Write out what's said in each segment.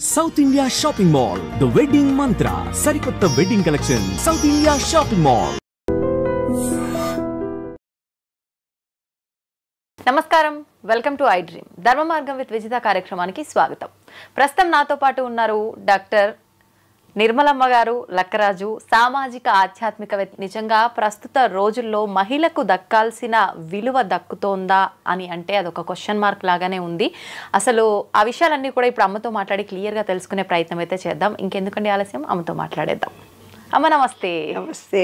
South India Shopping Mall, The Wedding Mantra, Sarikotta Wedding Collection, South India Shopping Mall. నమస్కారం, welcome to I dream. ధర్మ మార్గం with Vijitha కార్యక్రమానికి స్వాగతం. ప్రస్తుతం నాతో పాటు ఉన్నారు డాక్టర్ నిర్మలమ్మ గారు, లక్కరాజు, సామాజిక ఆధ్యాత్మికవేత్త. నిజంగా ప్రస్తుత రోజుల్లో మహిళకు దక్కాల్సిన విలువ దక్కుతోందా అని అంటే అదొక క్వశ్చన్ మార్క్ లాగానే ఉంది. అసలు ఆ విషయాలన్నీ కూడా ఇప్పుడు అమ్మతో మాట్లాడి క్లియర్గా తెలుసుకునే ప్రయత్నం అయితే చేద్దాం. ఇంకెందుకండి ఆలస్యం, అమ్మతో మాట్లాడేద్దాం. అమ్మ నమస్తే. నమస్తే.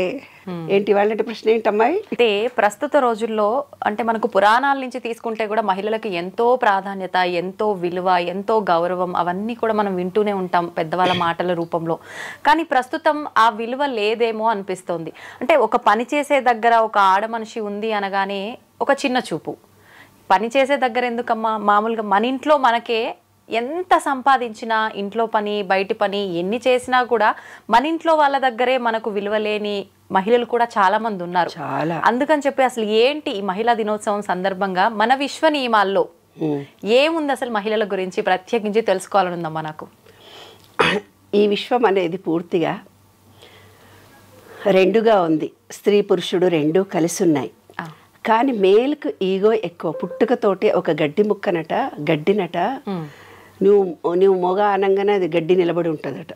ఏంటి వాళ్ళ ప్రశ్న ఏంటమ్మాయి? అంటే ప్రస్తుత రోజుల్లో అంటే మనకు పురాణాల నుంచి తీసుకుంటే కూడా మహిళలకు ఎంతో ప్రాధాన్యత, ఎంతో విలువ, ఎంతో గౌరవం అవన్నీ కూడా మనం వింటూనే ఉంటాం పెద్దవాళ్ళ మాటల రూపంలో. కానీ ప్రస్తుతం ఆ విలువ లేదేమో అనిపిస్తోంది. అంటే ఒక పని చేసే దగ్గర ఒక ఆడ మనిషి ఉంది అనగానే ఒక చిన్న చూపు. పని చేసే దగ్గర ఎందుకమ్మా, మామూలుగా మన ఇంట్లో మనకే ఎంత సంపాదించినా, ఇంట్లో పని బయటి పని ఎన్ని చేసినా కూడా మన ఇంట్లో వాళ్ళ దగ్గరే మనకు విలువ లేని మహిళలు కూడా చాలా మంది ఉన్నారు. అందుకని చెప్పి అసలు ఏంటి ఈ మహిళా దినోత్సవం సందర్భంగా మన విశ్వ నియమాల్లో ఏముంది అసలు మహిళల గురించి ప్రత్యేకించి తెలుసుకోవాలని ఉందమ్మా నాకు. ఈ విశ్వం అనేది పూర్తిగా రెండుగా ఉంది. స్త్రీ పురుషుడు రెండూ కలిసి ఉన్నాయి. కానీ మేల్కు ఈగో ఎక్కువ. పుట్టుకతోటి ఒక గడ్డి ముక్కనట, గడ్డినట, నువ్వు మొగ అనగానే అది గడ్డి నిలబడి ఉంటుందట.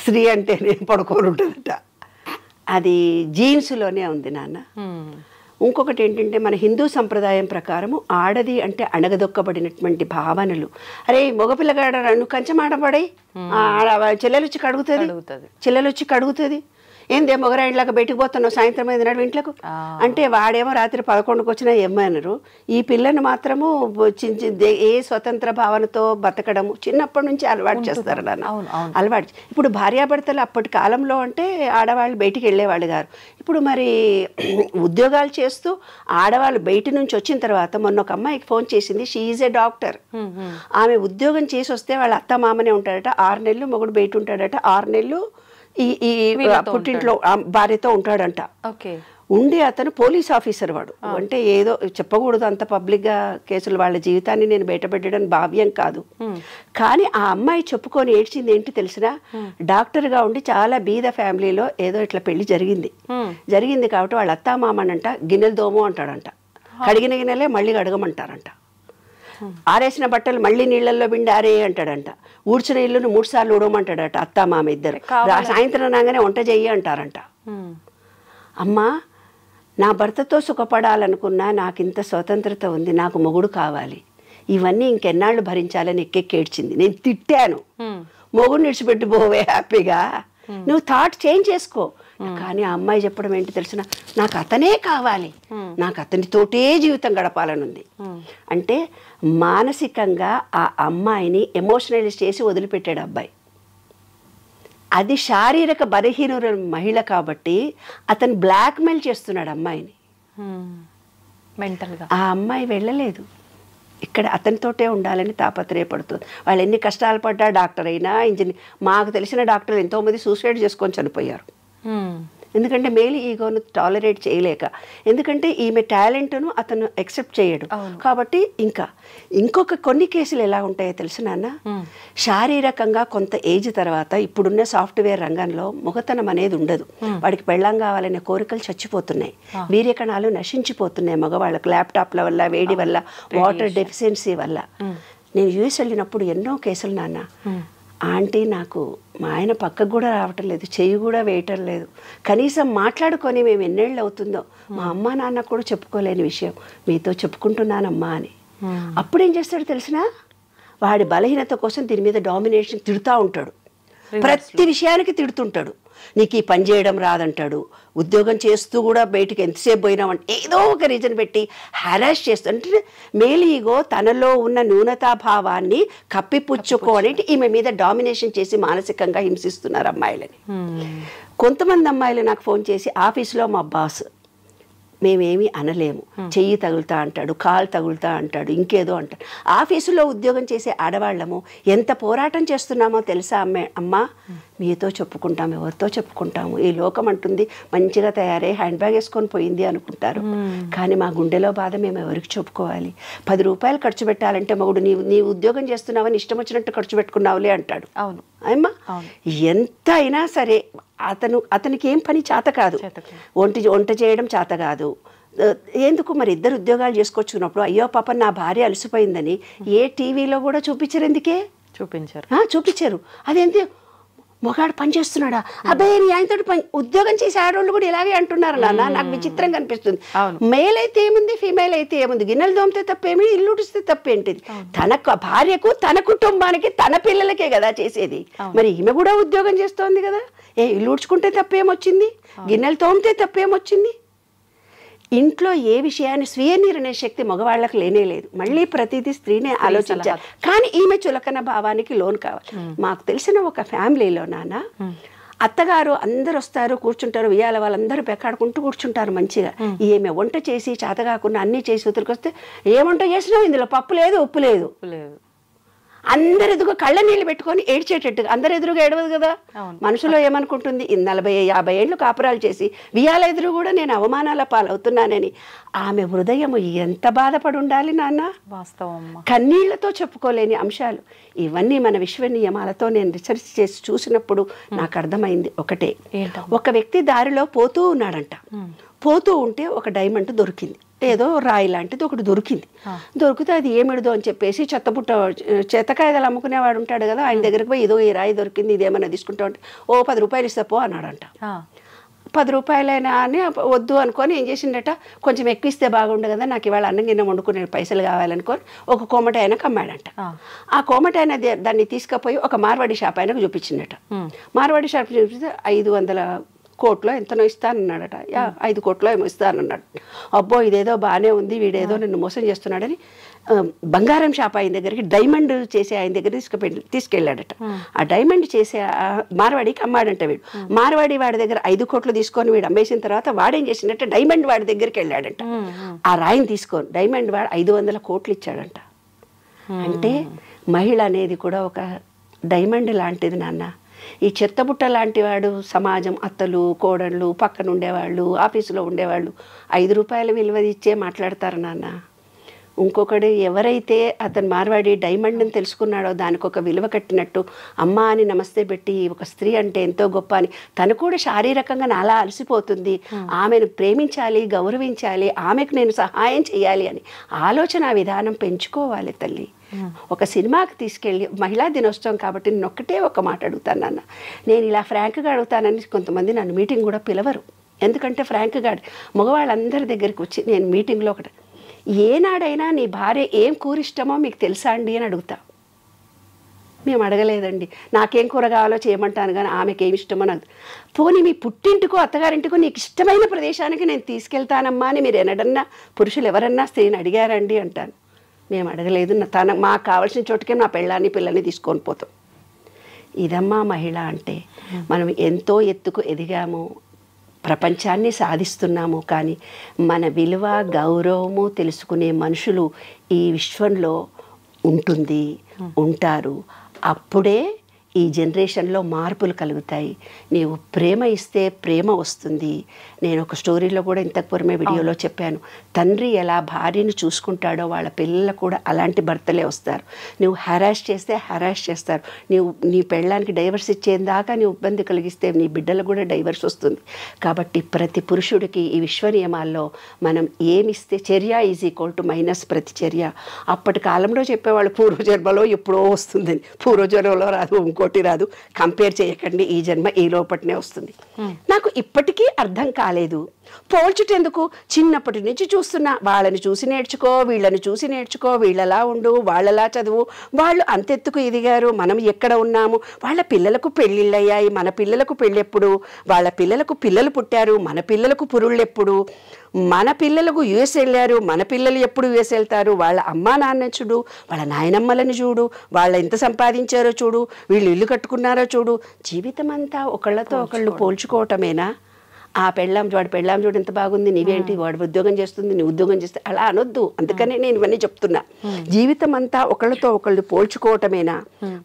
స్త్రీ అంటేనే పడుకొని ఉంటుందట. అది జీన్స్లోనే ఉంది నాన్న. ఇంకొకటి ఏంటంటే మన హిందూ సంప్రదాయం ప్రకారము ఆడది అంటే అణగదొక్కబడినటువంటి భావనలు. అరే మగపిల్లగాడ నువ్వు కంచమాడబడి చెల్లెలు వచ్చి కడుగుతుంది ఏందే మొగరాయిలాగా బయటకు పోతున్నావు సాయంత్రం 5 నాడు ఇంట్లోకి అంటే వాడేమో రాత్రి 11కు వచ్చినా ఏమన్నారు. ఈ పిల్లని మాత్రము ఏ స్వతంత్ర భావనతో బతకడము చిన్నప్పటి నుంచి అలవాటు చేస్తారు నాన్న. అలవాటు. ఇప్పుడు భార్యాభర్తలు అప్పటి కాలంలో అంటే ఆడవాళ్ళు బయటికి వెళ్ళేవాళ్ళు గారు. ఇప్పుడు మరి ఉద్యోగాలు చేస్తూ ఆడవాళ్ళు బయట నుంచి వచ్చిన తర్వాత మొన్న ఒక అమ్మాయికి ఫోన్ చేసింది. She is a doctor. ఆమె ఉద్యోగం చేసి వస్తే వాళ్ళ అత్త మామనే ఉంటాడట. 6 నెలలు మొగుడు బయట ఉంటాడట. 6 నెలలు ఈ పుట్టింట్లో భార్యతో ఉంటాడంట. ఉండి అతను పోలీస్ ఆఫీసర్. వాడు అంటే ఏదో చెప్పకూడదు అంత పబ్లిక్గా కేసులు, వాళ్ళ జీవితాన్ని నేను బయటపెట్టడం భావ్యం కాదు. కానీ ఆ అమ్మాయి చెప్పుకొని ఏడ్చింది ఏంటి తెలిసినా, డాక్టర్గా ఉండి చాలా బీద ఫ్యామిలీలో ఏదో ఇట్లా పెళ్లి జరిగింది కాబట్టి వాళ్ళ అత్తా మామనంట గిన్నెలు దోము అంటాడంట. కడిగిన గిన్నెలే మళ్ళీ కడగమంటారంట. ఆరేసిన బట్టలు మళ్ళీ నీళ్ళల్లో పిండి ఆరే అంటాడంట. ఊడ్చిన ఇల్లును 3 సార్లు ఊడమంటాడట అత్తా మామ ఇద్దరు. సాయంత్రం రాగానే వంట చెయ్యి అంటారంట. అమ్మా, నా భర్తతో సుఖపడాలనుకున్నా నాకు ఇంత స్వతంత్రత ఉంది, నాకు మొగుడు కావాలి, ఇవన్నీ ఇంకెన్నాళ్ళు భరించాలని ఎక్కెక్కేడ్చింది. నేను తిట్టాను, మొగుడు నిడిచిపెట్టి పోవే హ్యాపీగా, నువ్వు థాట్ చేంజ్ చేసుకో. కానీ ఆ అమ్మాయి చెప్పడం ఏంటి తెలిసిన, నాకు అతనే కావాలి, నాకు అతనితోటే జీవితం గడపాలని ఉంది. అంటే మానసికంగా ఆ అమ్మాయిని ఎమోషనలైజ్ చేసి వదిలిపెట్టాడు అబ్బాయి. అది శారీరక బలహీన మహిళ కాబట్టి అతను బ్లాక్మెయిల్ చేస్తున్నాడు అమ్మాయిని. మెంటల్గా ఆ అమ్మాయి వెళ్ళలేదు, ఇక్కడ అతనితోటే ఉండాలని తాపత్రయపడుతుంది. వాళ్ళు ఎన్ని కష్టాలు పడ్డా, డాక్టర్ అయినా ఇంజనీర్, మాకు తెలిసిన డాక్టర్లు ఎంతోమంది సూసైడ్ చేసుకొని చనిపోయారు. ఎందుకంటే మేలు ఈగోను టాలరేట్ చేయలేక. ఎందుకంటే ఈమె టాలెంట్ను అతను యాక్సెప్ట్ చేయడు కాబట్టి. ఇంకొక కొన్ని కేసులు ఎలా ఉంటాయో తెలుసు నాన్న, శారీరకంగా కొంత ఏజ్ తర్వాత ఇప్పుడున్న సాఫ్ట్వేర్ రంగంలో మొగతనం అనేది ఉండదు. వాడికి పెళ్ళాం కావాలనే కోరికలు చచ్చిపోతున్నాయి, వీర్యకణాలు నశించిపోతున్నాయి మగవాళ్ళకు, ల్యాప్టాప్ల వల్ల, వేడి వల్ల, వాటర్ డెఫిషియన్సీ వల్ల. నేను యూఎస్ వెళ్ళినప్పుడు ఎన్నో కేసులు నాన్న. ఆంటీ, నాకు మా ఆయన పక్కకు కూడా రావటం లేదు, చెయ్యి కూడా వేయటం లేదు, కనీసం మాట్లాడుకొని మేము ఎన్నేళ్ళు అవుతుందో మా అమ్మ నాన్న కూడా చెప్పుకోలేని విషయం మీతో చెప్పుకుంటున్నానమ్మా అని. అప్పుడు ఏం చేస్తాడు తెలిసినా, వాడి బలహీనత కోసం దీని మీద డామినేషన్ తిడుతూ ఉంటాడు. ప్రతి విషయానికి తిడుతుంటాడు. నీకు ఈ పని చేయడం రాదంటాడు, ఉద్యోగం చేస్తూ కూడా బయటికి ఎంతసేపు పోయినామంటే ఏదో ఒక రీజన్ పెట్టి హ్యారాస్ చేస్తుంటే మేలు ఈగో తనలో ఉన్న న్యూనతాభావాన్ని కప్పిపుచ్చుకోవడానికి ఈమె మీద డామినేషన్ చేసి మానసికంగా హింసిస్తున్నారు అమ్మాయిలని. కొంతమంది అమ్మాయిలు నాకు ఫోన్ చేసి, ఆఫీస్లో మా బాస్ మేమేమీ అనలేము. చెయ్యి తగులుతా అంటాడు, కాలు తగులుతా అంటాడు, ఇంకేదో అంటాడు. ఆఫీసులో ఉద్యోగం చేసే ఆడవాళ్ళము ఎంత పోరాటం చేస్తున్నామో తెలుసా అమ్మా? మీతో చెప్పుకుంటాం, ఎవరితో చెప్పుకుంటాము? ఈ లోకం అంటుంది మంచిగా తయారై హ్యాండ్ బ్యాగ్ వేసుకొని పోయింది అనుకుంటారు. కానీ మా గుండెలో బాధ మేము ఎవరికి చెప్పుకోవాలి? 10 రూపాయలు ఖర్చు పెట్టాలంటే మగుడు నీవు ఉద్యోగం చేస్తున్నావని ఇష్టం వచ్చినట్టు ఖర్చు పెట్టుకున్నావులే అంటాడు. అవును అమ్మా, ఎంత అయినా సరే అతనికి ఏం పని చేత కాదు, వంట చేయడం చేత కాదు. ఎందుకు మరి ఇద్దరు ఉద్యోగాలు చేసుకొచ్చుకున్నప్పుడు అయ్యో పాప నా భార్య అలసిపోయిందని ఏ టీవీలో కూడా చూపించారు? ఎందుకే చూపించారు? అదేంటి మొగాడు పని చేస్తున్నాడా? అబ్బాయి నీ ఆయనతో పని ఉద్యోగం చేసే ఆడవాళ్ళు కూడా ఇలాగే అంటున్నారు నాన్న. నాకు విచిత్రంగా అనిపిస్తుంది. మేల్ అయితే ఏముంది, ఫీమేల్ అయితే ఏముంది? గిన్నెలు దోమితే తప్పేమి, ఇల్లు ఉడిస్తే తప్పేంటిది? తన భార్యకు, తన కుటుంబానికి, తన పిల్లలకే కదా చేసేది. మరి ఈమె కూడా ఉద్యోగం చేస్తోంది కదా. ఇల్లు ఉడ్చుకుంటే తప్పేమొచ్చింది? గిన్నెలు తోమితే తప్పేమొచ్చింది? ఇంట్లో ఏ విషయాన్ని స్వీయ నిర్ణయ శక్తి మగవాళ్ళకి లేనే లేదు. మళ్ళీ ప్రతిదీ స్త్రీనే ఆలోచించాలి. కానీ ఈమె చులకన భావానికి లోన్ కావాలి. మాకు తెలిసిన ఒక ఫ్యామిలీలో నాన్న అత్తగారు అందరు వస్తారు, కూర్చుంటారు, ఉయ్యాల వాళ్ళందరూ పెక్కాడుకుంటూ కూర్చుంటారు మంచిగా. ఈమె వంట చేసి చేతగాకుండా అన్నీ చేసి ఉతరికొస్తే ఏ వంట చేసినావు, ఇందులో పప్పు లేదు, ఉప్పు లేదు. అందరు ఎదుగు కళ్ళ నీళ్ళు పెట్టుకొని ఏడ్చేటట్టుగా. అందరు ఎదురుగా ఏడవదు కదా. మనసులో ఏమనుకుంటుంది? 40-50 ఏళ్ళు కాపురాలు చేసి వియాల ఎదురు కూడా నేను అవమానాల పాలవుతున్నానని ఆమె హృదయం ఎంత బాధపడి ఉండాలి నాన్న. వాస్తవం. కన్నీళ్లతో చెప్పుకోలేని అంశాలు ఇవన్నీ. మన విశ్వ నియమాలతో నేను రీసెర్చ్ చేసి చూసినప్పుడు నాకు అర్థమైంది ఒకటే. ఒక వ్యక్తి దారిలో పోతూ ఉన్నాడంట. పోతూ ఉంటే ఒక డైమండ్ దొరికింది. ఏదో రాయి లాంటిది ఒకటి దొరికింది. దొరికితే అది ఏమిడదో అని చెప్పేసి చెత్తకాయలు అమ్ముకునేవాడు ఉంటాడు కదా, ఆయన దగ్గరికి పోయి ఇదో ఈ రాయి దొరికింది, ఇదేమన్నా తీసుకుంటా ఉంటే 10 రూపాయలు ఇస్తా పో అన్నాడంట. 10 రూపాయలైనా అని వద్దు అనుకొని ఏం చేసిండట, కొంచెం ఎక్కువ ఇస్తే బాగుండు కదా, నాకు ఇవాళ అన్నం గిన్నె వండుకునే పైసలు కావాలనుకొని ఒక కోమట ఆయనకు అమ్మాడంట. ఆ కోమట ఆయన దాన్ని తీసుకుపోయి ఒక మార్వాడి షాప్ ఆయనకు చూపించిండట. మార్వాడి షాప్ చూపిస్తే 500 కోట్లో ఎంతనో ఇస్తానన్నాడట. 5 కోట్లో ఏమో ఇస్తానన్నాడు. అబ్బో ఇదేదో బాగానే ఉంది, వీడేదో నన్ను మోసం చేస్తున్నాడని బంగారం షాప్ ఆయన దగ్గరికి, డైమండ్ చేసే ఆయన దగ్గర తీసుకెళ్ళాడట. ఆ డైమండ్ చేసే మార్వాడికి అమ్మాడంట వీడు. మార్వాడి వాడి దగ్గర 5 కోట్లు తీసుకొని వీడు అమ్మేసిన తర్వాత వాడేం చేసిందంటే డైమండ్ వాడి దగ్గరికి వెళ్ళాడంట. ఆ రాయిని తీసుకొని డైమండ్ వాడు 500 కోట్లు ఇచ్చాడంట. అంటే మహిళ అనేది కూడా ఒక డైమండ్ లాంటిది నాన్న. ఈ చెత్తబుట్ట లాంటి వాడు సమాజం, అత్తలు, కోడళ్ళు, పక్కన ఉండేవాళ్ళు, ఆఫీసులో ఉండేవాళ్ళు 5 రూపాయల విలువ ఇచ్చే మాట్లాడతారు నాన్న. ఇంకొకడు ఎవరైతే అతను మార్వాడి డైమండ్ని తెలుసుకున్నాడో దానికి ఒక విలువ కట్టినట్టు అమ్మ అని నమస్తే పెట్టి ఒక స్త్రీ అంటే ఎంతో గొప్ప అని తను కూడా శారీరకంగా నాలా అలసిపోతుంది, ఆమెను ప్రేమించాలి, గౌరవించాలి, ఆమెకు నేను సహాయం చేయాలి అని ఆలోచన విధానం పెంచుకోవాలి తల్లి. ఒక సినిమాకి తీసుకెళ్ళి మహిళా దినోత్సవం కాబట్టి నేను ఒక్కటే ఒక మాట అడుగుతాను నాన్న. నేను ఇలా ఫ్రాంక్గా అడుగుతానని కొంతమంది నన్ను మీటింగ్ కూడా పిలవరు. ఎందుకంటే ఫ్రాంక్గా మగవాళ్ళందరి దగ్గరికి వచ్చి నేను మీటింగ్లో ఒకటి, ఏనాడైనా నీ భార్య ఏం కూర ఇష్టమో మీకు తెలుసా అండి అని అడుగుతా. మేము అడగలేదండి, నాకేం కూర కావాలో చేయమంటాను కానీ ఆమెకి ఏమి ఇష్టమో నాకు. పోనీ మీ పుట్టింటికో అత్తగారింటికో నీకు ఇష్టమైన ప్రదేశానికి నేను తీసుకెళ్తానమ్మా అని మీరు ఎన్నడన్నా పురుషులు ఎవరన్నా స్త్రీని అడిగారండి అంటాను. మేము అడగలేదు. మాకు కావాల్సిన చోటుకే నా పెళ్ళాన్ని పిల్లల్ని తీసుకొని పోతాం. ఇదమ్మా మహిళ అంటే. మనం ఎంతో ఎత్తుకు ఎదిగాము, ప్రపంచాన్ని సాధిస్తున్నాము, కానీ మన విలువ గౌరవము తెలుసుకునే మనుషులు ఈ విశ్వంలో ఉంటారు. అప్పుడే ఈ జనరేషన్లో మార్పులు కలుగుతాయి. నీవు ప్రేమ ఇస్తే ప్రేమ వస్తుంది. నేను ఒక స్టోరీలో కూడా ఇంతకు పూర్వమే వీడియోలో చెప్పాను. తండ్రి ఎలా భార్యను చూసుకుంటాడో వాళ్ళ పిల్లలు కూడా అలాంటి భర్తలే వస్తారు. నువ్వు హెరాస్ చేస్తే హెరాస్ చేస్తారు. నీ పెళ్ళానికి డైవర్స్ ఇచ్చేదాకా నీవు ఇబ్బంది కలిగిస్తే నీ బిడ్డలకు కూడా డైవర్స్ వస్తుంది. కాబట్టి ప్రతి పురుషుడికి ఈ విశ్వ నియమాల్లో మనం ఏమిస్తే చర్య ఈజ్ ఈక్వల్ టు మైనస్ ప్రతిచర్య. అప్పటి కాలంలో చెప్పేవాళ్ళు పూర్వజన్మలో ఎప్పుడో వస్తుందని. పూర్వజన్మలో రాదు, ఇంకోటి రాదు, కంపేర్ చేయకండి, ఈ జన్మ ఈ లోపటినే వస్తుంది. నాకు ఇప్పటికీ అర్థం కాలేదు. పోల్చుటెందుకు? చిన్నప్పటి నుంచి చూస్తున్నా. వాళ్ళని చూసి నేర్చుకో, వీళ్ళని చూసి నేర్చుకో, వీళ్ళలా ఉండు, వాళ్ళలా చదువు, వాళ్ళు అంతెత్తుకు ఎదిగారు, మనం ఎక్కడ ఉన్నాము, వాళ్ళ పిల్లలకు పెళ్ళిళ్ళు అయ్యాయి, మన పిల్లలకు పెళ్ళెప్పుడు, వాళ్ళ పిల్లలకు పిల్లలు పుట్టారు, మన పిల్లలకు పురుళ్ళెప్పుడు, మన పిల్లలకు యుఎస్ వెళ్ళారు, మన పిల్లలు ఎప్పుడు యుఎస్ వెళ్తారు, వాళ్ళ అమ్మా నాన్న చూడు, వాళ్ళ నాయనమ్మలని చూడు, వాళ్ళ ఎంత సంపాదించారో చూడు, వీళ్ళు ఇల్లు కట్టుకున్నారో చూడు. జీవితం అంతా ఒకళ్ళతో ఒకళ్ళు పోల్చుకోవటమేనా? వాడి పెళ్ళాం చూడు ఎంత బాగుంది, నీవేంటి, వాడు ఉద్యోగం చేస్తుంది, నీ ఉద్యోగం చేస్తే అలా అనొద్దు. అందుకనే నేను ఇవన్నీ చెప్తున్నా. జీవితం అంతా ఒకళ్ళతో ఒకళ్ళు పోల్చుకోవటమేనా?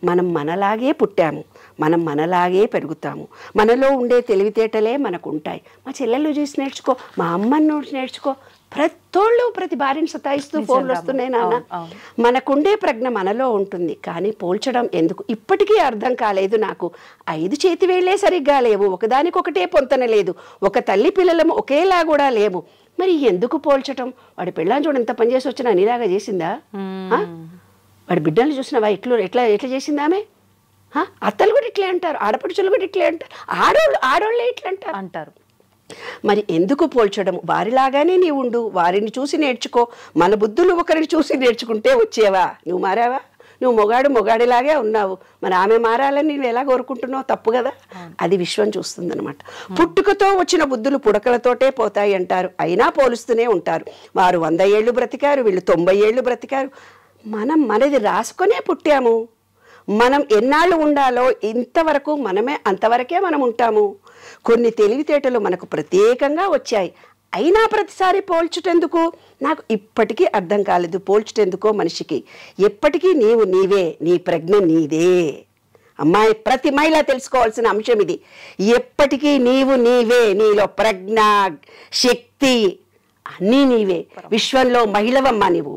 మనం మనలాగే పుట్టాము, మనం మనలాగే పెరుగుతాము, మనలో ఉండే తెలివితేటలే మనకు ఉంటాయి. మా చెల్లెళ్ళు చూసి నేర్చుకో, మా అమ్మని చూసి నేర్చుకో. ప్రతి భార్యను సతాయిస్తూ ఫోన్లు వస్తున్నాయి నాన్న. మనకుండే ప్రజ్ఞ మనలో ఉంటుంది, కానీ పోల్చడం ఎందుకు? ఇప్పటికీ అర్థం కాలేదు నాకు. 5 చేతి వేళ్లే సరిగ్గా లేవు, ఒకదానికొకటే పొంతన లేదు, ఒక తల్లి పిల్లలము ఒకేలా కూడా లేము, మరి ఎందుకు పోల్చటం? వాడి పెళ్ళాం చూడు ఎంత పని చేసి వచ్చినా నీలాగా చేసిందా? వాడి బిడ్డలు చూసినావా ఎట్లా చేసిందా ఆమె? అత్తలు కూడా ఇట్లే అంటారు, ఆడపడుచులు కూడా ఇట్లే అంటారు, ఆడోళ్ళే ఇట్లా అంటారు. మరి ఎందుకు పోల్చడం? వారిలాగానే నీ ఉండు, వారిని చూసి నేర్చుకో. మన బుద్ధులు ఒకరిని చూసి నేర్చుకుంటే వచ్చేవా? నువ్వు మారావా? నువ్వు మొగాడిలాగే ఉన్నావు, మరి ఆమె మారాలని నువ్వు ఎలా కోరుకుంటున్నావు? తప్పు కదా. అది విశ్వం చూస్తుందన్నమాట. పుట్టుకతో వచ్చిన బుద్ధులు పుడకలతోటే పోతాయి అంటారు, అయినా పోలుస్తూనే ఉంటారు. వారు 100 ఏళ్ళు బ్రతికారు, వీళ్ళు 90 ఏళ్ళు బ్రతికారు. మనది రాసుకొనే పుట్టాము. మనం ఎన్నాళ్ళు ఉండాలో ఇంతవరకు మనమే, అంతవరకే మనం ఉంటాము. కొన్ని తెలివితేటలు మనకు ప్రత్యేకంగా వచ్చాయి, అయినా ప్రతిసారి పోల్చుటెందుకు? నాకు ఇప్పటికీ అర్థం కాలేదు. పోల్చుటెందుకో మనిషికి? ఎప్పటికీ నీవు నీవే, నీ ప్రజ్ఞ నీదే. అమ్మాయి, ప్రతి మహిళ తెలుసుకోవాల్సిన అంశం ఇది. ఎప్పటికీ నీవు నీవే, నీలో ప్రజ్ఞ, శక్తి అన్నీ నీవే. విశ్వంలో మహిళవమ్మ నీవు.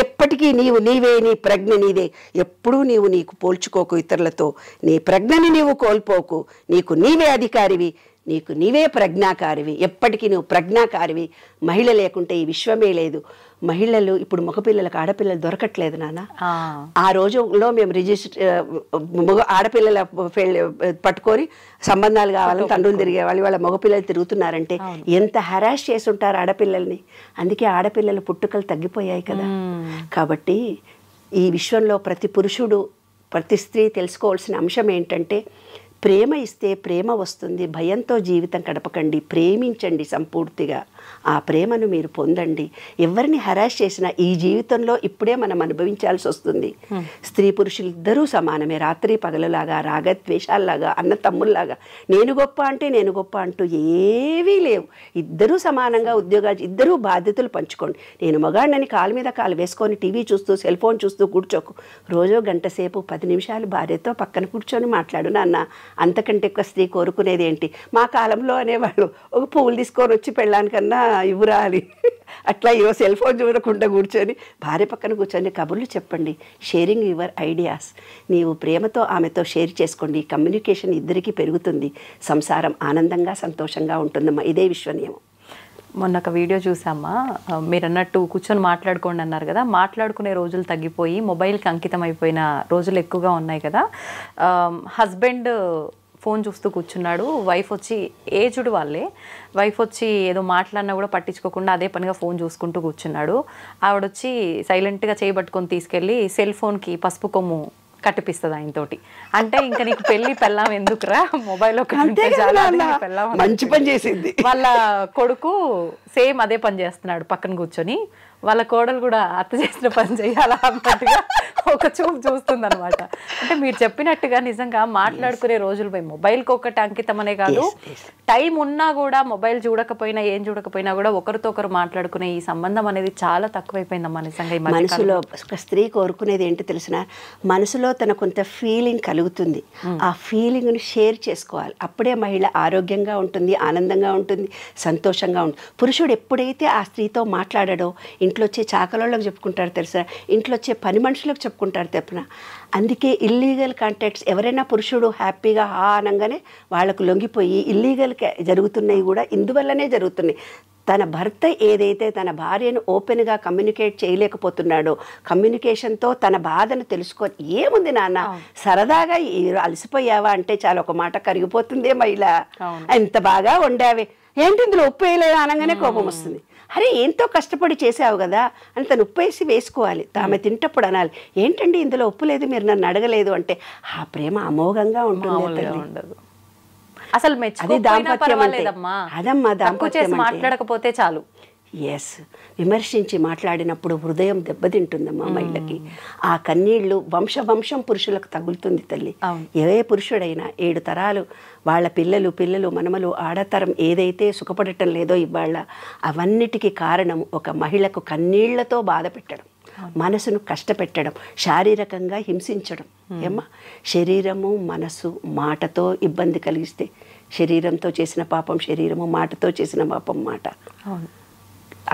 ఎప్పటికీ నీవే, నీ ప్రజ్ఞ నీదే. ఎప్పుడూ నీకు పోల్చుకోకు ఇతరులతో. నీ ప్రజ్ఞని నీవు కోల్పోకు. నీకు నీవే అధికారివి, నీకు నీవే ప్రజ్ఞాకారివి. ఎప్పటికీ నువ్వు ప్రజ్ఞాకారివి. మహిళ లేకుంటే ఈ విశ్వమే లేదు. మహిళలు ఇప్పుడు మగపిల్లలకు ఆడపిల్లలు దొరకట్లేదు నాన్న. ఆ రోజుల్లో మేము ఆడపిల్లల పట్టుకొని సంబంధాలు కావాలని తండ్రులు తిరిగేవాళ్ళు. వాళ్ళ మగపిల్లలు తిరుగుతున్నారంటే ఎంత హరాష్ చేసి ఉంటారు ఆడపిల్లల్ని. అందుకే ఆడపిల్లల పుట్టుకలు తగ్గిపోయాయి కదా. కాబట్టి ఈ విశ్వంలో ప్రతి పురుషుడు, ప్రతి స్త్రీ తెలుసుకోవాల్సిన అంశం ఏంటంటే, ప్రేమ ఇస్తే ప్రేమ వస్తుంది. భయంతో జీవితం గడపకండి, ప్రేమించండి సంపూర్తిగా. ఆ ప్రేమను మీరు పొందండి. ఎవరిని హరాష్ చేసినా ఈ జీవితంలో ఇప్పుడే మనం అనుభవించాల్సి వస్తుంది. స్త్రీ పురుషులు ఇద్దరూ సమానమే, రాత్రి పగలులాగా, రాగద్వేషాల్లాగా, అన్న తమ్ముల్లాగా, నేను గొప్ప అంటే నేను గొప్ప అంటూ ఏవీ లేవు. ఇద్దరూ సమానంగా ఉద్యోగాలు, ఇద్దరూ బాధ్యతలు పంచుకోండి. నేను మగాడినని కాలు మీద కాలు వేసుకొని టీవీ చూస్తూ, సెల్ ఫోన్ చూస్తూ కూర్చోకు. రోజు గంట సేపు 10 నిమిషాలు భార్యతో పక్కన కూర్చొని మాట్లాడు నాన్న. అంతకంటే ఎక్కువ స్త్రీ కోరుకునేది ఏంటి? మా కాలంలో అనేవాళ్ళు, ఒక పువ్వులు తీసుకొని వచ్చి పెళ్ళానికన్నా ఇవ్వరా అని. అట్లా ఈరోజు సెల్ ఫోన్ చూడకుండా కూర్చొని భార్య పక్కన కూర్చొని కబుర్లు చెప్పండి. Sharing your ideas. నీవు ప్రేమతో ఆమెతో షేర్ చేసుకోండి. కమ్యూనికేషన్ ఇద్దరికీ పెరుగుతుంది. సంసారం ఆనందంగా, సంతోషంగా ఉంటుందమ్మా. ఇదే విశ్వనియమం. మొన్న ఒక వీడియో చూసామ్మా, మీరు అన్నట్టు కూర్చొని మాట్లాడుకోండి అన్నారు కదా. మాట్లాడుకునే రోజులు తగ్గిపోయి మొబైల్కి అంకితం అయిపోయిన రోజులు ఎక్కువగా ఉన్నాయి కదా. హస్బెండ్ ఫోన్ చూస్తూ కూర్చున్నాడు, వైఫ్ వచ్చి, ఏజ్డ్ వాళ్ళే, వైఫ్ వచ్చి ఏదో మాట్లాడినా కూడా పట్టించుకోకుండా అదే పనిగా ఫోన్ చూసుకుంటూ కూర్చున్నాడు. ఆవిడొచ్చి సైలెంట్గా చేయబట్టుకొని తీసుకెళ్ళి సెల్ ఫోన్కి పసుపు కొమ్ము కట్టిపిస్తుంది ఆయనతోటి. అంటే ఇంకా నీకు పెళ్ళాం ఎందుకురా, మొబైల్ మంచి పని చేసింది. వాళ్ళ కొడుకు సేమ్ అదే పని చేస్తున్నాడు పక్కన కూర్చొని. వాళ్ళ కోడలు కూడా అత్త చేసిన పని చేయాలా అన్నట్టుగా ఒక చూపు చూస్తుంది అనమాట. అంటే మీరు చెప్పినట్టుగా నిజంగా మాట్లాడుకునే రోజులు పోయి మొబైల్కి ఒకటి అంకితం అనే కాదు, టైం ఉన్నా కూడా మొబైల్ చూడకపోయినా ఏం చూడకపోయినా కూడా ఒకరితో ఒకరు మాట్లాడుకునే ఈ సంబంధం అనేది చాలా తక్కువైపోయిందమ్మా నిజంగా. మనసులో స్త్రీ కోరుకునేది ఏంటి తెలిసిన, మనసులో తన కొంత ఫీలింగ్ కలుగుతుంది. ఆ ఫీలింగ్ని షేర్ చేసుకోవాలి. అప్పుడే మహిళ ఆరోగ్యంగా ఉంటుంది, ఆనందంగా ఉంటుంది, సంతోషంగా ఉంటుంది. పురుషుడు ఎప్పుడైతే ఆ స్త్రీతో మాట్లాడాడో, ఇంట్లో వచ్చే చాకలోళ్ళకి చెప్పుకుంటారు తెలుసా, ఇంట్లో వచ్చే పని మనుషులకు చెప్పుకుంటారు తెప్పున. అందుకే ఇల్లీగల్ కాంటాక్ట్స్, ఎవరైనా పురుషుడు హ్యాపీగా అనగానే వాళ్ళకు లొంగిపోయి ఇల్లీగల్ జరుగుతున్నాయి కూడా ఇందువల్లనే జరుగుతున్నాయి. తన భర్త ఏదైతే తన భార్యను ఓపెన్గా కమ్యూనికేట్ చేయలేకపోతున్నాడో, కమ్యూనికేషన్తో తన బాధను తెలుసుకొని, ఏముంది నాన్న సరదాగా అలసిపోయావా అంటే చాలా ఒక మాట కరిగిపోతుందే మహిళ, ఎంత బాగా వండావే, ఏంటి ఇందులో ఉప్పు వేయలేదు అనగానే కోపం వస్తుంది. అరే ఎంతో కష్టపడి చేసావు కదా అని తను ఉప్పు వేసి వేసుకోవాలి. ఆమె తింటప్పుడు అనాలి, ఏంటండి ఇందులో ఉప్పు లేదు, మీరు నన్ను అడగలేదు అంటే. ఆ ప్రేమ అమోఘంగా ఉంటుంది. అసలు అదమ్మా దాంపత్యం. మాట్లాడకపోతే చాలు, ఎస్, విమర్శించి మాట్లాడినప్పుడు హృదయం దెబ్బతింటుందమ్మా మహిళకి. ఆ కన్నీళ్లు వంశం పురుషులకు తగులుతుంది తల్లి. ఏ పురుషుడైనా 7 తరాలు వాళ్ళ పిల్లలు మనమలు ఆడతరం ఏదైతే సుఖపడటం లేదో ఇవాళ, అవన్నిటికీ కారణం ఒక మహిళకు కన్నీళ్లతో బాధ పెట్టడం, మనసును కష్టపెట్టడం, శారీరకంగా హింసించడం. ఏమ్మా, శరీరము మనసు మాటతో ఇబ్బంది కలిగిస్తే శరీరంతో చేసిన పాపం శరీరము, మాటతో చేసిన పాపం మాట.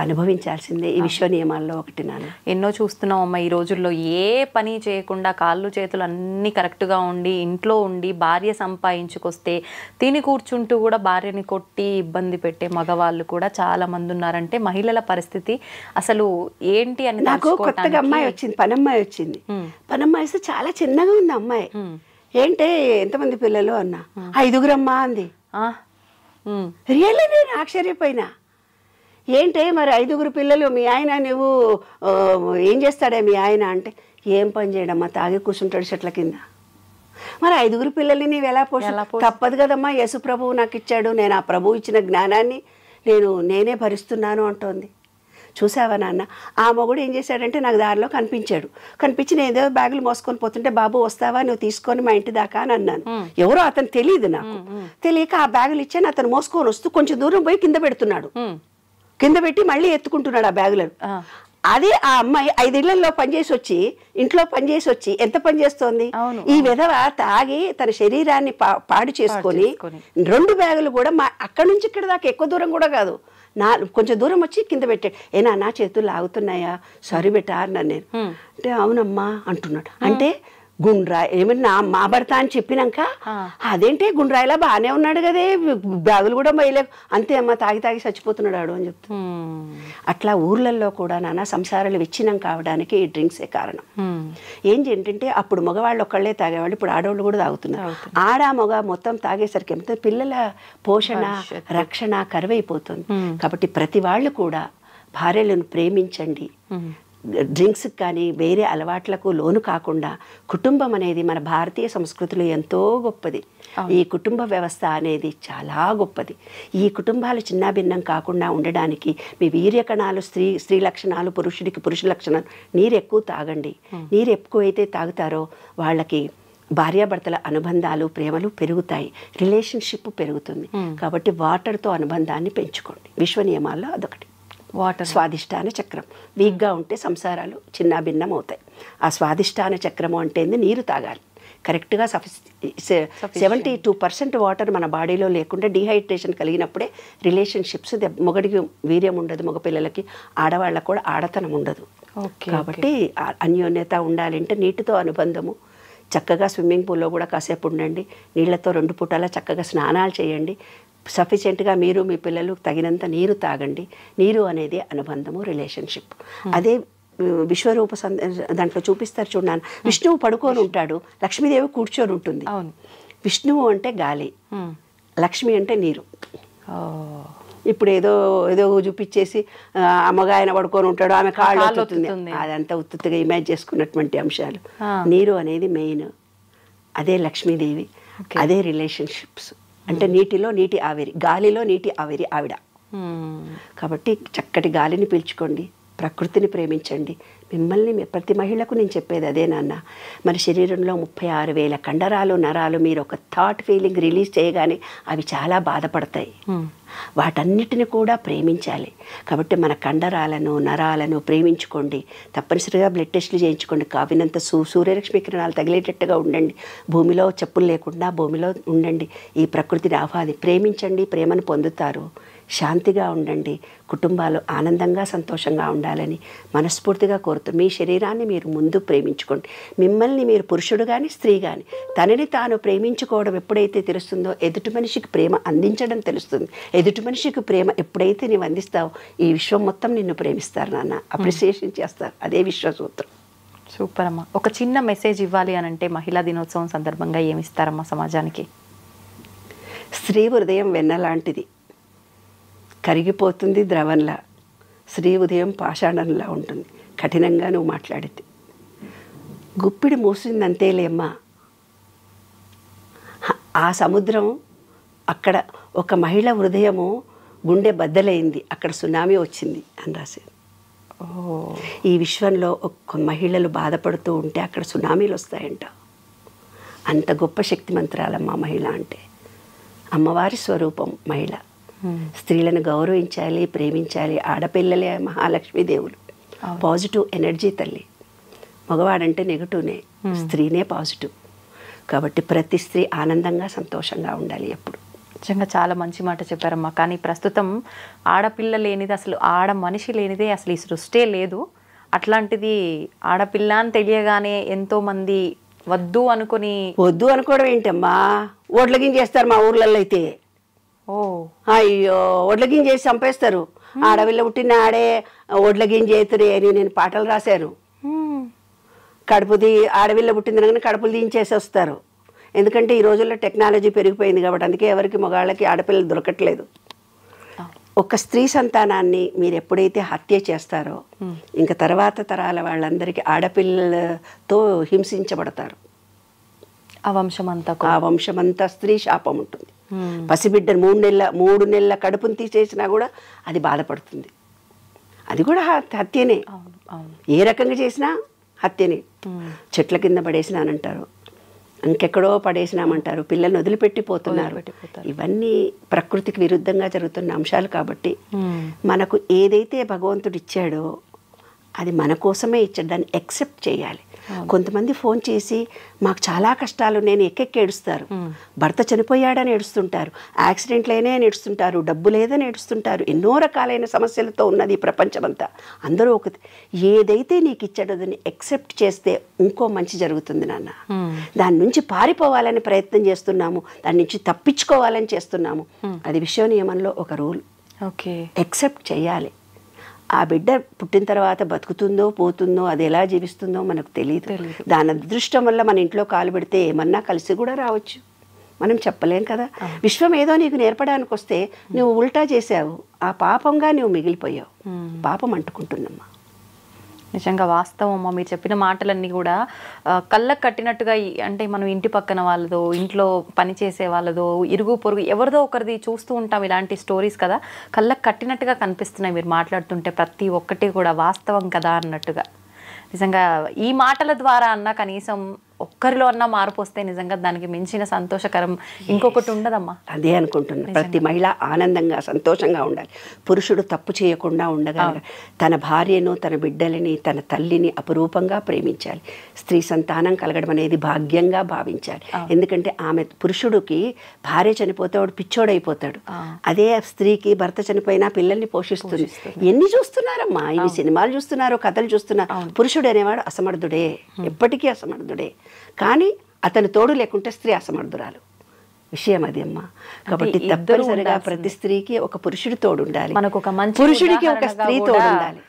అనుభవించాల్సిందే. ఈ విశ్వ నియమాల్లో ఒకటి నాన్న. ఎన్నో చూస్తున్నాం అమ్మ ఈ రోజుల్లో. ఏ పని చేయకుండా కాళ్ళు చేతులు అన్నీ కరెక్ట్గా ఉండి ఇంట్లో ఉండి భార్య సంపాదించుకొస్తే తిని కూర్చుంటూ కూడా భార్యని కొట్టి ఇబ్బంది పెట్టే మగవాళ్ళు కూడా చాలా మంది ఉన్నారంటే మహిళల పరిస్థితి అసలు ఏంటి అని. నాకు కొత్తగా అమ్మాయి వచ్చింది, పనమ్మాయి వచ్చింది. పనమ్మాయి వస్తే చాలా చిన్నగా ఉంది అమ్మాయి. ఏంటే ఎంతమంది పిల్లలు అన్నా, 5 అమ్మా అంది. రియల్లీ నేను ఆశ్చర్యపోయినా. ఏంటే మరి 5 పిల్లలు, మీ ఆయన నువ్వు ఏం చేస్తాడే మీ ఆయన అంటే, ఏం పని చేయడమ్మా, తాగి కూర్చుంటాడు చెట్ల కింద. మరి 5 పిల్లల్ని నీవు ఎలా తప్పదు కదమ్మా, యేసు ప్రభువు నాకు ఇచ్చాడు, నేను ఆ ప్రభువు ఇచ్చిన జ్ఞానాన్ని నేనే భరిస్తున్నాను అంటోంది. చూసావా నాన్న, ఆ మొగుడు ఏం చేశాడంటే నాకు దారిలో కనిపించి నేను ఏదో బ్యాగులు మోసుకొని పోతుంటే, బాబు వస్తావా నువ్వు తీసుకొని మా ఇంటి దాకా అని అన్నాను. ఎవరో అతను తెలియదు, నాకు తెలియక ఆ బ్యాగులు ఇచ్చాను. అతను మోసుకొని వస్తూ కొంచెం దూరం పోయి కింద పెడుతున్నాడు, కింద పెట్టి మళ్ళీ ఎత్తుకుంటున్నాడు ఆ బ్యాగులను. అదే ఆ అమ్మాయి 5 ఇళ్లలో ఇంట్లో పనిచేసి వచ్చి ఎంత పని చేస్తోంది. ఈ విధవ తాగి తన శరీరాన్ని పాడు చేసుకొని 2 బ్యాగులు కూడా అక్కడి నుంచి ఇక్కడ దాకా ఎక్కువ దూరం కూడా కాదు, కొంచెం దూరం వచ్చి కింద పెట్టాడు. నా చేతులు లాగుతున్నాయా, సారీ బెటా అన్నాను నేను. అంటే అవునమ్మా అంటున్నాడు. అంటే గుండ్రాయి ఏమన్నా మా భర్త అని చెప్పినాక, అదేంటి గుండ్రాయిలా బాగానే ఉన్నాడు కదే, బ్యాగులు కూడా మొయ్యలేవు, అంతే అమ్మ తాగి చచ్చిపోతున్నాడు అని చెప్తా. అట్లా ఊర్లలో కూడా నాన్న సంసారాలు విచ్ఛిన్నం కావడానికి ఈ డ్రింక్సే కారణం. ఏంటంటే అప్పుడు మగవాళ్ళు ఒక్కళ్ళే తాగేవాళ్ళు, ఇప్పుడు ఆడవాళ్ళు కూడా తాగుతున్నారు. మగ మొత్తం తాగేసరికి ఎంత పిల్లల పోషణ రక్షణ కరువైపోతుంది. కాబట్టి ప్రతి వాళ్ళు కూడా భార్యలను ప్రేమించండి. డ్రింక్స్కి కానీ వేరే అలవాట్లకు లోను కాకుండా కుటుంబం అనేది మన భారతీయ సంస్కృతిలో ఎంతో గొప్పది. ఈ కుటుంబ వ్యవస్థ అనేది చాలా గొప్పది. ఈ కుటుంబాలు చిన్నాభిన్నం కాకుండా ఉండడానికి మీ వీర్యకణాలు స్త్రీ లక్షణాలు, పురుషుడికి పురుష లక్షణాలు. నీరు ఎక్కువ తాగండి. నీరు ఎక్కువైతే తాగుతారో వాళ్ళకి భార్యాభర్తల అనుబంధాలు ప్రేమలు పెరుగుతాయి, రిలేషన్షిప్ పెరుగుతుంది. కాబట్టి వాటర్తో అనుబంధాన్ని పెంచుకోండి. విశ్వ నియమాల్లో అదొకటి. స్వాదిష్టాన చక్రం వీక్గా ఉంటే సంసారాలు చిన్నాభిన్నం అవుతాయి. ఆ స్వాదిష్టాన చక్రము అంటే నీరు తాగాలి కరెక్ట్గా. 72% వాటర్ మన బాడీలో లేకుండా డీహైడ్రేషన్ కలిగినప్పుడే రిలేషన్షిప్స్, మొగడికి వీర్యం ఉండదు, మగపిల్లలకి, ఆడవాళ్ళకు కూడా ఆడతనం ఉండదు. కాబట్టి అన్యోన్యత ఉండాలంటే నీటితో అనుబంధము. చక్కగా స్విమ్మింగ్ పూల్లో కూడా కాసేపు ఉండండి, నీళ్లతో 2 పూటలా చక్కగా స్నానాలు చేయండి. సఫిషియెంట్గా మీరు మీ పిల్లలు తగినంత నీరు తాగండి. నీరు అనేది అనుబంధము, రిలేషన్షిప్. అదే విశ్వరూప దాంట్లో చూపిస్తారు చూడన్నాను. విష్ణువు పడుకొని ఉంటాడు, లక్ష్మీదేవి కూర్చొని ఉంటుంది. విష్ణువు అంటే గాలి, లక్ష్మి అంటే నీరు. ఇప్పుడు ఏదో చూపించేసి అమ్మగాయన పడుకొని ఉంటాడు, ఆమె కాళ్ళు అవుతుంది, అదంతా ఉత్తుగా ఇమాజిన్ చేసుకున్నటువంటి అంశాలు. నీరు అనేది మెయిన్, అదే లక్ష్మీదేవి, అదే రిలేషన్షిప్స్. అంటే నీటిలో నీటి ఆవిరి, గాలిలో నీటి ఆవిరి ఆవిడ. కాబట్టి చక్కటి గాలిని పీల్చుకోండి, ప్రకృతిని ప్రేమించండి. మిమ్మల్ని ప్రతి మహిళకు నేను చెప్పేది అదే నాన్న. మన శరీరంలో 36,000 కండరాలు నరాలు. మీరు ఒక థాట్ ఫీలింగ్ రిలీజ్ చేయగానే అవి చాలా బాధపడతాయి. వాటన్నిటిని కూడా ప్రేమించాలి. కాబట్టి మన కండరాలను నరాలను ప్రేమించుకోండి. తప్పనిసరిగా బ్లడ్ టెస్టులు చేయించుకోండి. కావినంత సూర్యరశ్మి కిరణాలు తగిలేటట్టుగా ఉండండి. భూమిలో చెప్పులు లేకుండా భూమిలో ఉండండి. ఈ ప్రకృతిని ప్రేమించండి, ప్రేమను పొందుతారు. శాంతిగా ఉండండి. కుటుంబాలు ఆనందంగా సంతోషంగా ఉండాలని మనస్ఫూర్తిగా కోరుతూ మీ శరీరాన్ని మీరు ముందు ప్రేమించుకోండి. మిమ్మల్ని మీరు పురుషుడు కానీ స్త్రీ కానీ తనని తాను ప్రేమించుకోవడం ఎప్పుడైతే తెలుస్తుందో ఎదుటి మనిషికి ప్రేమ అందించడం తెలుస్తుంది. ఎదుటి మనిషికి ప్రేమ ఎప్పుడైతే నీవు అందిస్తావో ఈ విశ్వం మొత్తం నిన్ను ప్రేమిస్తారు నాన్న, అప్రిసియేషన్ చేస్తారు. అదే విశ్వసూత్రం. సూపర్ అమ్మ. ఒక చిన్న మెసేజ్ ఇవ్వాలి అని అంటే మహిళా దినోత్సవం సందర్భంగా ఏమిస్తారమ్మా సమాజానికి? స్త్రీ హృదయం వెన్నలాంటిది, కరిగిపోతుంది ద్రవంలా. స్త్రీ ఉదయం పాషాణంలా ఉంటుంది, కఠినంగా నువ్వు మాట్లాడితే. గుప్పిడి మూసిందంతేలేమ్మా. ఆ సముద్రం అక్కడ ఒక మహిళ హృదయము గుండె బద్దలైంది, అక్కడ సునామీ వచ్చింది అని రాశారు. ఈ విశ్వంలో ఒక్క మహిళలు బాధపడుతూ ఉంటే అక్కడ సునామీలు వస్తాయంట. అంత గొప్ప శక్తిమంతురాలమ్మ మహిళ అంటే. అమ్మవారి స్వరూపం మహిళ. స్త్రీలను గౌరవించాలి, ప్రేమించాలి. ఆడపిల్లలే మహాలక్ష్మీదేవులు, పాజిటివ్ ఎనర్జీ తల్లి. మగవాడంటే నెగటివ్నే, స్త్రీనే పాజిటివ్. కాబట్టి ప్రతి స్త్రీ ఆనందంగా సంతోషంగా ఉండాలి ఎప్పుడు. నిజంగా చాలా మంచి మాట చెప్పారమ్మా. కానీ ప్రస్తుతం ఆడపిల్ల లేనిది, అసలు ఆడ మనిషి లేనిదే అసలు ఈ సృష్టే లేదు. అట్లాంటిది ఆడపిల్ల అని తెలియగానే ఎంతోమంది వద్దు అనుకుని. వద్దు అనుకోవడం ఏంటమ్మా, ఓట్లగిం చేస్తారు మా ఊర్లలో అయితే. అయ్యో ఓట్లగిం చేసి చంపేస్తారు. ఆడపిల్ల పుట్టిన ఆడే ఓట్లగిం చేతురే అని నేను పాటలు రాశాను. కడుపుది ఆడపిల్ల పుట్టింది కానీ కడుపులు దించేసి వస్తారు. ఎందుకంటే ఈ రోజుల్లో టెక్నాలజీ పెరిగిపోయింది కాబట్టి. అందుకే ఎవరికి మగాళ్ళకి ఆడపిల్లలు దొరకట్లేదు. ఒక స్త్రీ సంతానాన్ని మీరు ఎప్పుడైతే హత్య చేస్తారో ఇంకా తర్వాత తరాల వాళ్ళందరికీ ఆడపిల్లలతో హింసించబడతారు. ఆ వంశమంతా స్త్రీ శాపం ఉంటుంది. పసిబిడ్డను 3 నెలల కడుపును తీసేసినా కూడా అది బాధపడుతుంది. అది కూడా హత్యనే. ఏ రకంగా చేసినా హత్యనే. చెట్ల కింద పడేసినానంటారు, ఇంకెక్కడో పడేసినామంటారు, పిల్లల్ని వదిలిపెట్టిపోతున్నారు. ఇవన్నీ ప్రకృతికి విరుద్ధంగా జరుగుతున్న అంశాలు. కాబట్టి మనకు ఏదైతే భగవంతుడు ఇచ్చాడో అది మన కోసమే ఇచ్చాడు, దాన్ని యాక్సెప్ట్ చేయాలి. కొంతమంది ఫోన్ చేసి మాకు చాలా కష్టాలు, నేను ఎక్కెక్కి ఏడుస్తారు. భర్త చనిపోయాడని ఏడుస్తుంటారు, యాక్సిడెంట్లైనా ఏడుస్తుంటారు, డబ్బు లేదని ఏడుస్తుంటారు. ఎన్నో రకాలైన సమస్యలతో ఉన్నది ఈ ప్రపంచమంతా. అందరూ ఏదైతే నీకు ఇచ్చాడో దాన్ని యాక్సెప్ట్ చేస్తే ఇంకో మంచి జరుగుతుంది నాన్న. దాని నుంచి పారిపోవాలని ప్రయత్నం చేస్తున్నాము, దాని నుంచి తప్పించుకోవాలని చేస్తున్నాము. అది విశ్వ నియమంలో ఒక రూల్. యాక్సెప్ట్ చేయాలి. ఆ బిడ్డ పుట్టిన తర్వాత బతుకుతుందో పోతుందో, అది ఎలా జీవిస్తుందో మనకు తెలియదు. దాని అదృష్టం వల్ల మన ఇంట్లో కాలు పెడితే ఏమన్నా కలిసి కూడా రావచ్చు, మనం చెప్పలేం కదా. విశ్వం ఏదో నీకు నేర్పడానికి వస్తే నువ్వు ఉల్టా చేసావు, ఆ పాపంగా నువ్వు మిగిలిపోయావు. పాపం అంటుకుంటుందమ్మా. నిజంగా వాస్తవం అమ్మ. మీరు చెప్పిన మాటలన్నీ కూడా కళ్ళకు కట్టినట్టుగా. అంటే మనం ఇంటి పక్కన వాళ్ళదో, ఇంట్లో పని చేసే వాళ్ళదో, ఇరుగు పొరుగు ఎవరిదో ఒకరిది చూస్తూ ఉంటాం ఇలాంటి స్టోరీస్ కదా. కళ్ళకు కట్టినట్టుగా కనిపిస్తున్నాయి మీరు మాట్లాడుతుంటే. ప్రతి ఒక్కటి కూడా వాస్తవం కదా అన్నట్టుగా. నిజంగా ఈ మాటల ద్వారా అన్న కనీసం ఒక్కరిలో అన్నా మార్పు వస్తే నిజంగా దానికి మించిన సంతోషకరం ఇంకొకటి ఉండదమ్మా. అదే అనుకుంటున్నా. ప్రతి మహిళ ఆనందంగా సంతోషంగా ఉండాలి. పురుషుడు తప్పు చేయకుండా ఉండగలగాలి. తన భార్యను, తన బిడ్డలని, తన తల్లిని అపురూపంగా ప్రేమించాలి. స్త్రీ సంతానం కలగడం అనేది భాగ్యంగా భావించాలి. ఎందుకంటే పురుషుడికి భార్య చనిపోతే వాడు పిచ్చోడైపోతాడు. అదే స్త్రీకి భర్త చనిపోయినా పిల్లల్ని పోషిస్తుంది. ఎన్ని చూస్తున్నారమ్మా, ఇవి సినిమాలు చూస్తున్నారు, కథలు చూస్తున్నారు. పురుషుడు అనేవాడు అసమర్థుడే, ఎప్పటికీ అసమర్థుడే. కానీ అతని తోడు లేకుంటే స్త్రీ అసమర్థురాలు. విషయం అది అమ్మా. కాబట్టి తప్పనిసరిగా ప్రతి స్త్రీకి ఒక పురుషుడి తోడు ఉండాలి, పురుషుడికి ఒక స్త్రీ తోడు ఉండాలి.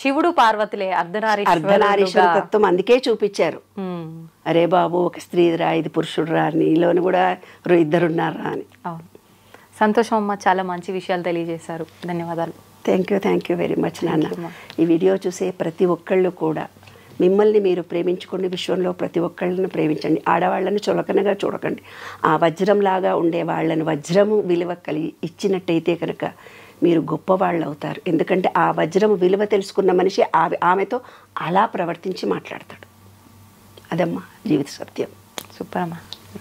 శివుడు పార్వతులే అర్ధనారీశ్వర తత్వం అందుకే చూపించారు. అరే బాబు, ఒక స్త్రీ రా, ఇది పురుషుడు రా, నీలోని కూడా ఇద్దరున్నారా అని. సంతోషం అమ్మ, చాలా మంచి విషయాలు తెలియజేశారు. ధన్యవాదాలు. థ్యాంక్ యూ వెరీ మచ్ నాన్న. ఈ వీడియో చూసే ప్రతి ఒక్కళ్ళు కూడా మిమ్మల్ని మీరు ప్రేమించుకోండి. విశ్వంలో ప్రతి ఒక్కళ్ళని ప్రేమించండి. ఆడవాళ్ళని చులకనగా చూడకండి. ఆ వజ్రంలాగా ఉండే వాళ్ళని వజ్రము విలువ కలిగి ఇచ్చినట్టయితే కనుక మీరు గొప్పవాళ్ళు అవుతారు. ఎందుకంటే ఆ వజ్రము విలువ తెలుసుకున్న మనిషి ఆమెతో అలా ప్రవర్తించి మాట్లాడతాడు. అదమ్మా జీవిత సత్యం. సూపర్ అమ్మా.